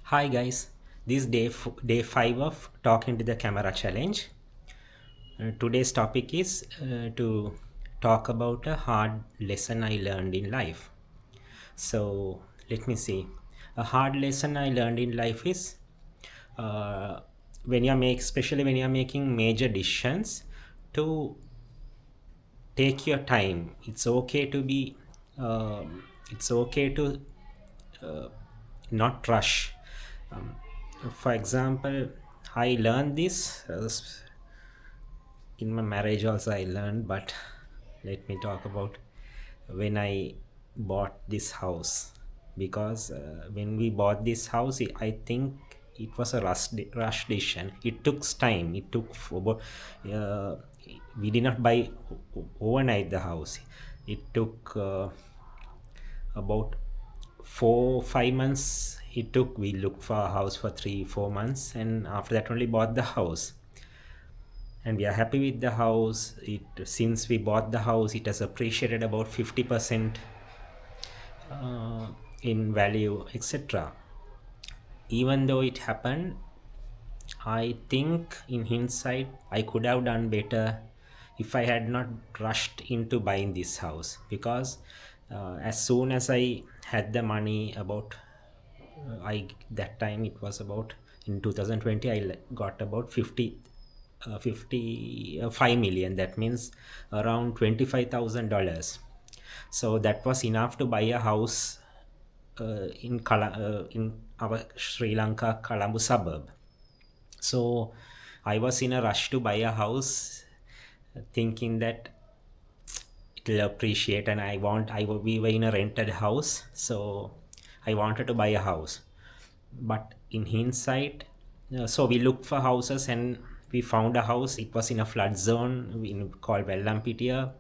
Hi guys, this is day 5 of Talking to the Camera challenge. Today's topic is to talk about a hard lesson I learned in life. So let me see. A hard lesson I learned in life is uh, especially when you're making major decisions, to take your time. It's okay to not rush. Um, for example, I learned this in my marriage also. I learned, but let me talk about when I bought this house. Because when we bought this house, I think it was a rush decision. It took time. It took about uh, we did not buy overnight the house. It took about 4 5 months. It took. We looked for a house for 3 4 months, and after that only bought the house. And we are happy with the house. It Since we bought the house, it has appreciated about 50% uh, in value, etc. Even though it happened, I think in hindsight I could have done better if I had not rushed into buying this house. Because as soon as I had the money, about I that time it was about in 2020, I got about 5 million. That means around $25,000. So that was enough to buy a house in our Sri Lanka Colombo suburb. So I was in a rush to buy a house, thinking that it'll appreciate, and we were in a rented house, so I wanted to buy a house. But in hindsight, so we looked for houses and we found a house. It was in a flood zone called Vellampitia.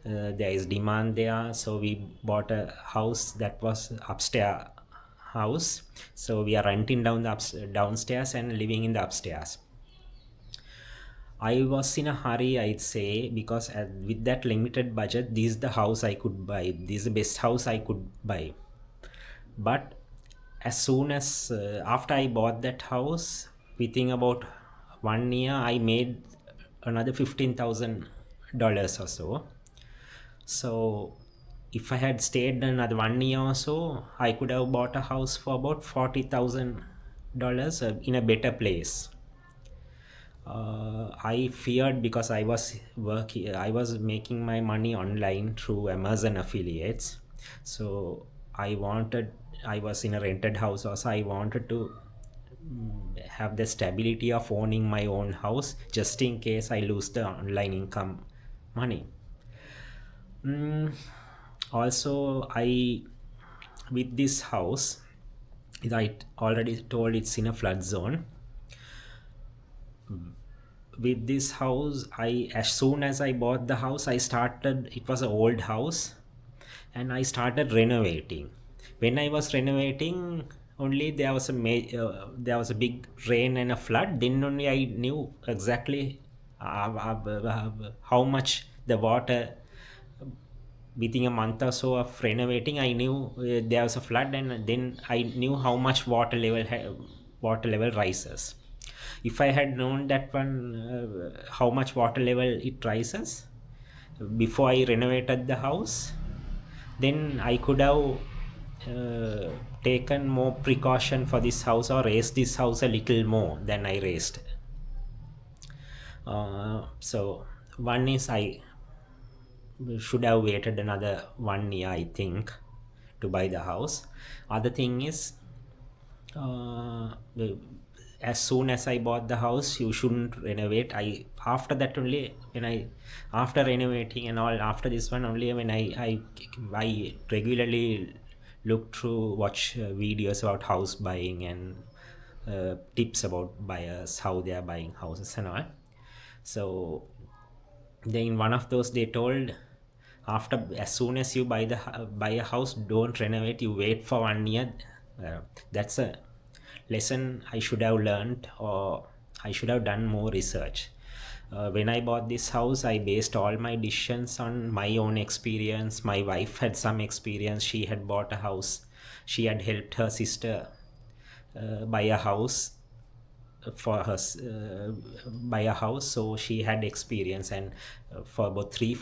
There is demand there, so we bought a house that was upstairs house. So we are renting downstairs and living in the upstairs. I was in a hurry, I'd say, because with that limited budget, this is the house I could buy. This is the best house I could buy. But as soon as after I bought that house, within about 1 year, I made another $15,000 or so. So if I had stayed another 1 year or so, I could have bought a house for about $40,000 in a better place. I feared, because I was making my money online through Amazon affiliates. So I was in a rented house also. I wanted to have the stability of owning my own house, just in case I lose the online income money. Mm, Also, with this house, as I already told, it's in a flood zone. With this house, I as soon as I bought the house, I started. It was an old house, and I started renovating. When I was renovating, only there was a big rain and a flood. Then only I knew exactly how much the water. Within a month or so of renovating, I knew there was a flood, and then I knew how much water level rises. If I had known that one, how much water level it rises before I renovated the house, then I could have taken more precaution for this house, or raised this house a little more than I raised. So one is, I should have waited another 1 year, I think, to buy the house. Other thing is, uh, as soon as I bought the house, you shouldn't renovate. I After that only, when I after renovating and all, after this one only, when I regularly watch videos about house buying, and tips about buyers, how they are buying houses and all. So then in one of those, they told, as soon as you buy a house, don't renovate, you wait for 1 year. That's a lesson I should have learned, or I should have done more research. When I bought this house, I based all my decisions on my own experience. My wife had some experience. She had bought a house. She had helped her sister buy a house for her buy a house. So she had experience, and for about 2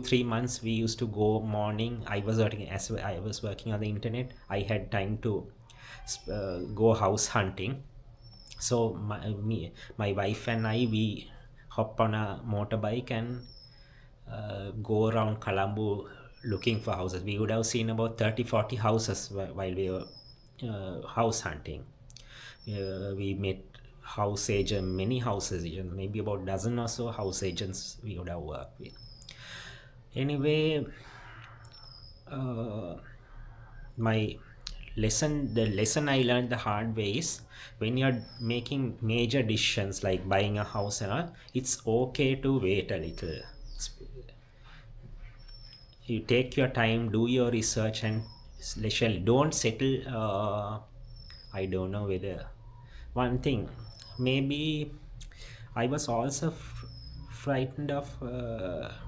3 months we used to go morning. I was working, as I was working on the internet, I had time to go house hunting. So my wife and I, we hop on a motorbike and go around Colombo looking for houses. We would have seen about 30 40 houses while we were house hunting. We met house agent, many houses agents, maybe about dozen or so house agents we would have worked with. Anyway, uh, my the lesson I learned the hard way is, when you're making major decisions like buying a house and all, it's okay to wait a little. You take your time, do your research, and literally don't settle. I don't know whether, one thing, maybe I was also frightened of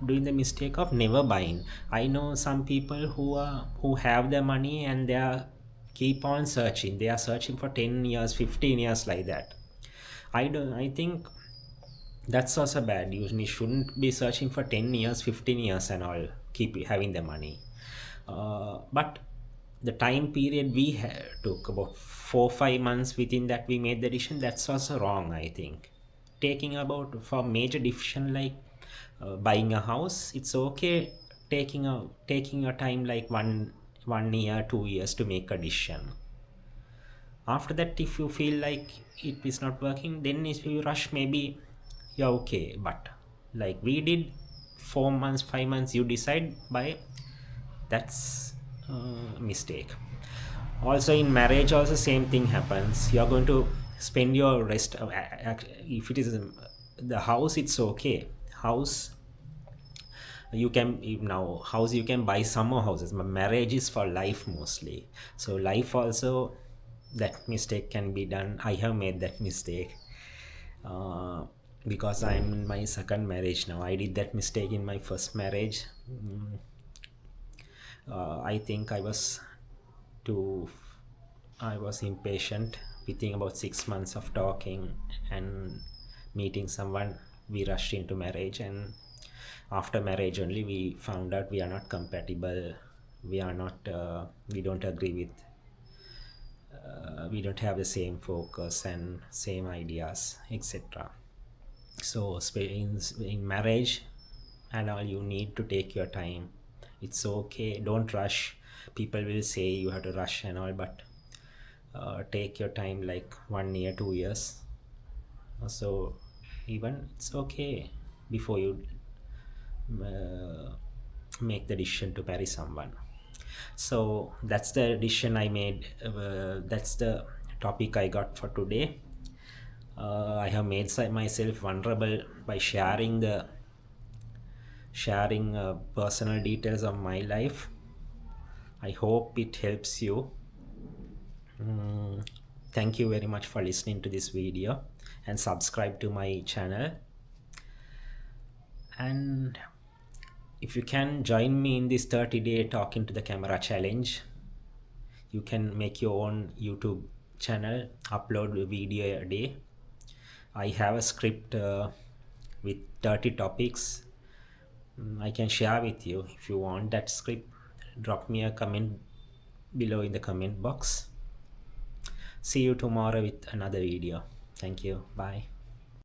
doing the mistake of never buying. I know some people who have the money and they are keep on searching. They are searching for 10 years, 15 years, like that. I think that's also bad. You shouldn't be searching for 10 years, 15 years and all, keep having the money. But the time period we took about 4 5 months, within that we made the decision, that's also wrong, I think. Taking about for major decision like buying a house, it's okay taking a time like 1 year 2 years to make a decision. After that, if you feel like it is not working, then if you rush, maybe you're okay. But like we did, 4 months 5 months you decide by, that's mistake. Also in marriage also same thing happens. You're going to spend your rest if it is the house, it's okay. House, you can, now house you can buy some more houses, but marriage is for life mostly. So life also, that mistake can be done. I have made that mistake uh, because I'm in my second marriage now. I did that mistake in my first marriage. I think too I was impatient. Within about 6 months of talking and meeting someone, we rushed into marriage, and after marriage only we found out we are not compatible. We are not. We don't agree with. We don't have the same focus and same ideas, etc. So in marriage and all, you need to take your time. It's okay. Don't rush. People will say you have to rush and all, but take your time, like 1 year 2 years. So even it's okay before you uh, make the decision to marry someone. So that's the decision I made. That's the topic I got for today. I have made myself vulnerable by sharing personal details of my life. I hope it helps you. Thank you very much for listening to this video, and subscribe to my channel. And if you can join me in this 30-day talking to the camera challenge, you can make your own YouTube channel, upload a video a day. I have a script with 30 topics. I can share with you. If you want that script, drop me a comment below in the comment box. See you tomorrow with another video. Thank you. Bye.